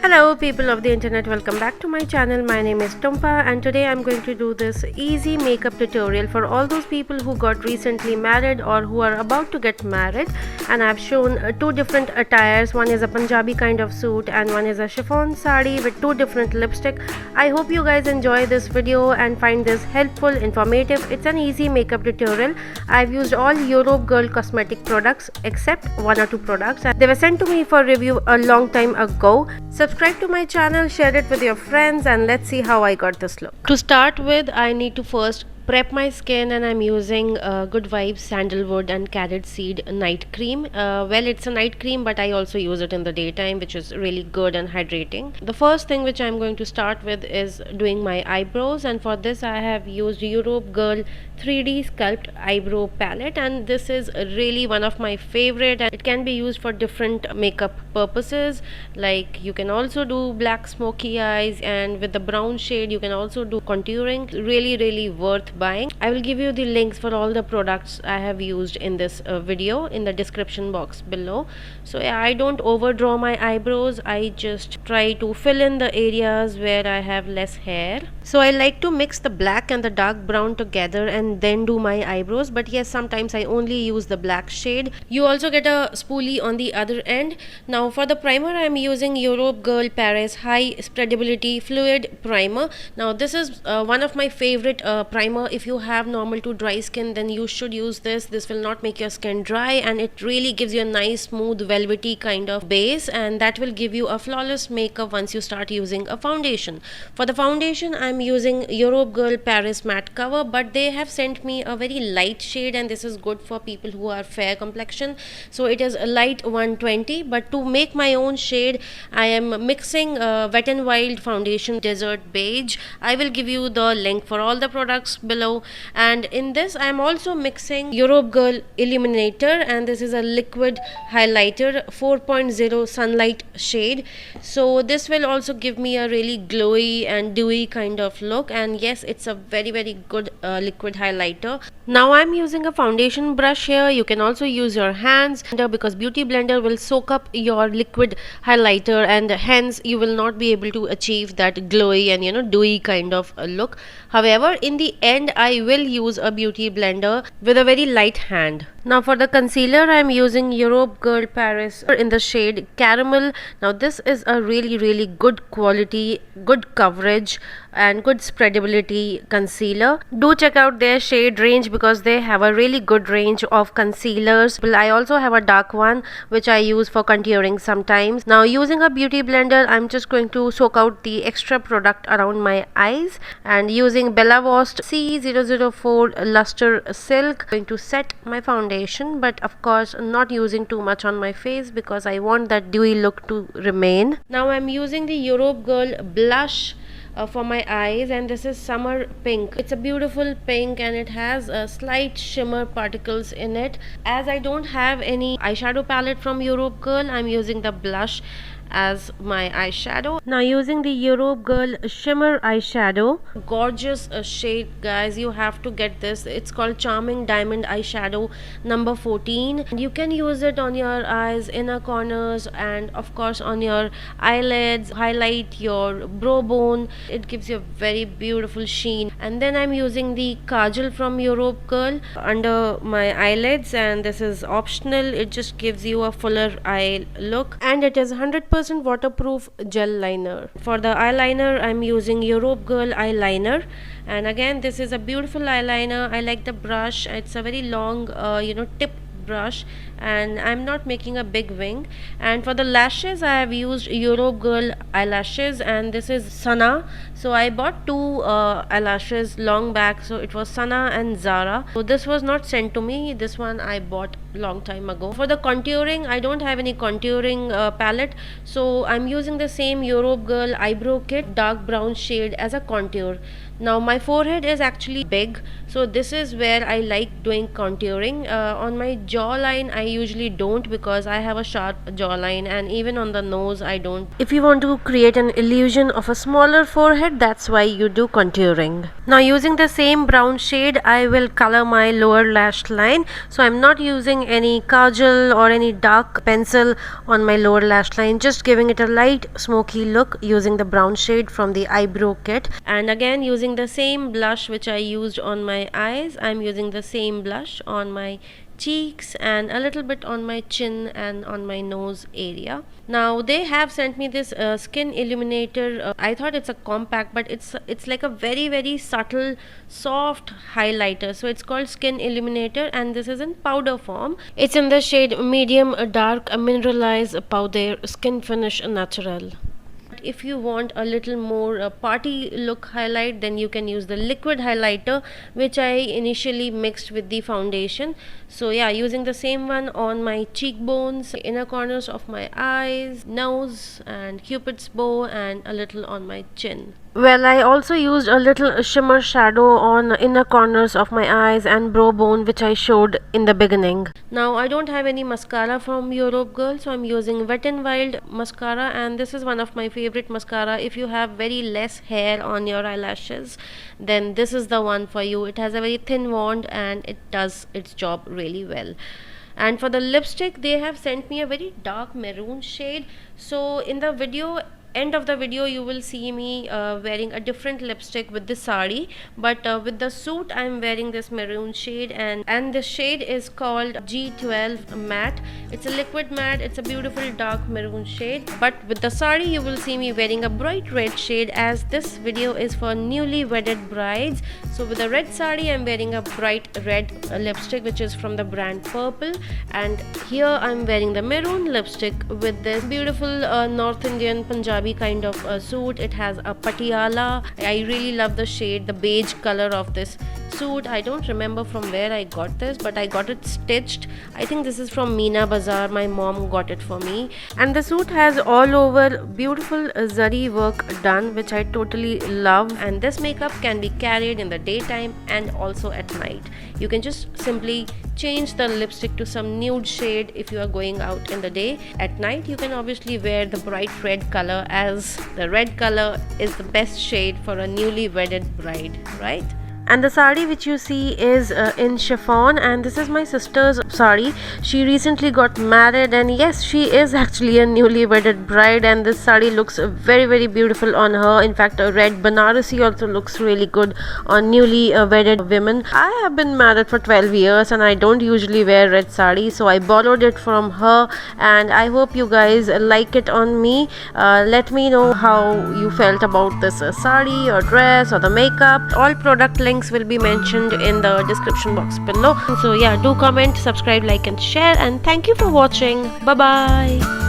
Hello people of the internet, welcome back to my channel. My name is Tumpa and today I'm going to do this easy makeup tutorial for all those people who got recently married or who are about to get married. And I've shown two different attires. One is a Punjabi kind of suit and one is a chiffon sari with two different lipstick. I hope you guys enjoy this video and find this helpful, informative. It's an easy makeup tutorial. I've used all Europe Girl cosmetic products except one or two products. They were sent to me for review a long time ago. Subscribe to my channel, share it with your friends, and let's see how I got this look. To start with, I need to first prep my skin, and I'm using Good Vibes Sandalwood and Carrot Seed night cream. Well, it's a night cream, but I also use it in the daytime, which is really good and hydrating. The first thing which I'm going to start with is doing my eyebrows, and for this I have used Europe Girl 3D Sculpt Eyebrow Palette, and this is really one of my favorite, and it can be used for different makeup purposes. Like you can also do black smoky eyes, and with the brown shade you can also do contouring. Really worth buying. I will give you the links for all the products I have used in this video in the description box below. So yeah, I don't overdraw my eyebrows. I just try to fill in the areas where I have less hair. So I like to mix the black and the dark brown together and then do my eyebrows, but yes, sometimes I only use the black shade. You also get a spoolie on the other end. Now for the primer, I am using Europe Girl Paris High Spreadability Fluid Primer. Now this is one of my favorite primer. If you have normal to dry skin, then you should use this. This will not make your skin dry, and it really gives you a nice smooth velvety kind of base, and that will give you a flawless makeup once you start using a foundation. For the foundation, I'm using Europe Girl Paris Matte Cover, but they have sent me a very light shade, and this is good for people who are fair complexion. So it is a light 120, but to make my own shade, I am mixing Wet n Wild Foundation Desert Beige. I will give you the link for all the products below. And in this I am also mixing Europe Girl Illuminator, and this is a liquid highlighter 4.0 sunlight shade. So this will also give me a really glowy and dewy kind of look, and yes, it's a very good liquid highlighter. Now I'm using a foundation brush here. You can also use your hands because Beauty Blender will soak up your liquid highlighter, and hence you will not be able to achieve that glowy and dewy kind of look. However, in the end I will use a Beauty Blender with a very light hand. Now for the concealer, I am using Europe Girl Paris in the shade Caramel. Now this is a really good quality, good coverage and good spreadability concealer. Do check out their shade range because they have a really good range of concealers. Well, I also have a dark one which I use for contouring sometimes. Now using a Beauty Blender, I'm just going to soak out the extra product around my eyes, and using Bella Vost C004 Luster Silk, going to set my foundation, but of course not using too much on my face because I want that dewy look to remain. Now I'm using the Europe Girl blush for my eyes, and this is Summer Pink. It's a beautiful pink and it has slight shimmer particles in it. As I don't have any eyeshadow palette from Europe Girl, I'm using the blush as my eyeshadow. Now using the Europe Girl shimmer eyeshadow, gorgeous shade guys, you have to get this. It's called Charming Diamond Eyeshadow number 14. You can use it on your eyes, inner corners, and of course on your eyelids, highlight your brow bone. It gives you a very beautiful sheen. And then I'm using the kajal from Europe Girl under my eyelids, and this is optional. It just gives you a fuller eye look, and it is 100% waterproof gel liner. For the eyeliner, I'm using Europe Girl eyeliner, and again this is a beautiful eyeliner. I like the brush. It's a very long tip brush, and I'm not making a big wing. And for the lashes, I have used Europe Girl eyelashes, and this is Sana. So I bought two eyelashes long back, so it was Sana and Zara. So this was not sent to me, this one I bought long time ago. For the contouring, I don't have any contouring palette, so I'm using the same Europe Girl eyebrow kit dark brown shade as a contour. Now my forehead is actually big, so this is where I like doing contouring. On my jawline I usually don't, because I have a sharp jawline, and even on the nose I don't. If you want to create an illusion of a smaller forehead, that's why you do contouring. Now using the same brown shade I will color my lower lash line. So I'm not using any kajal or any dark pencil on my lower lash line, just giving it a light smoky look using the brown shade from the eyebrow kit. And again, using the same blush which I used on my eyes, I'm using the same blush on my cheeks and a little bit on my chin and on my nose area. Now they have sent me this skin illuminator. I thought it's a compact, but it's like a very subtle soft highlighter. So it's called skin illuminator, and this is in powder form. It's in the shade medium dark mineralized powder skin finish natural. If you want a little more party look highlight, then you can use the liquid highlighter, which I initially mixed with the foundation. So yeah, using the same one on my cheekbones, inner corners of my eyes, nose and cupid's bow, and a little on my chin. Well, I also used a little shimmer shadow on inner corners of my eyes and brow bone, which I showed in the beginning. Now I don't have any mascara from Europe Girl, so I'm using Wet n Wild mascara, and this is one of my favorite mascara. If you have very less hair on your eyelashes, then this is the one for you. It has a very thin wand and it does its job really well. And for the lipstick, they have sent me a very dark maroon shade. So in the end of the video you will see me wearing a different lipstick with this sari, but with the suit I'm wearing this maroon shade, and the shade is called G12 matte. It's a liquid matte. It's a beautiful dark maroon shade, but with the sari you will see me wearing a bright red shade, as this video is for newly wedded brides. So with the red sari I'm wearing a bright red lipstick, which is from the brand Purple, and here I'm wearing the maroon lipstick with this beautiful North Indian Punjabi kind of suit. It has a patiala. I really love the shade, the beige color of this suit. I don't remember from where I got this, but I got it stitched. I think this is from Meena Bazaar. My mom got it for me, and the suit has all over beautiful zari work done, which I totally love. And this makeup can be carried in the daytime and also at night. You can just simply change the lipstick to some nude shade if you are going out in the day. At night you can obviously wear the bright red color, as the red color is the best shade for a newly wedded bride, right? And the sari which you see is in chiffon, and this is my sister's sari. She recently got married, and yes, she is actually a newly wedded bride, and this sari looks very beautiful on her. In fact, a red Banarasi also looks really good on newly wedded women. I have been married for 12 years and I don't usually wear red sari, so I borrowed it from her, and I hope you guys like it on me. Let me know how you felt about this sari or dress or the makeup. All product links will be mentioned in the description box below. So yeah, do comment, subscribe, like and share, and thank you for watching. Bye bye.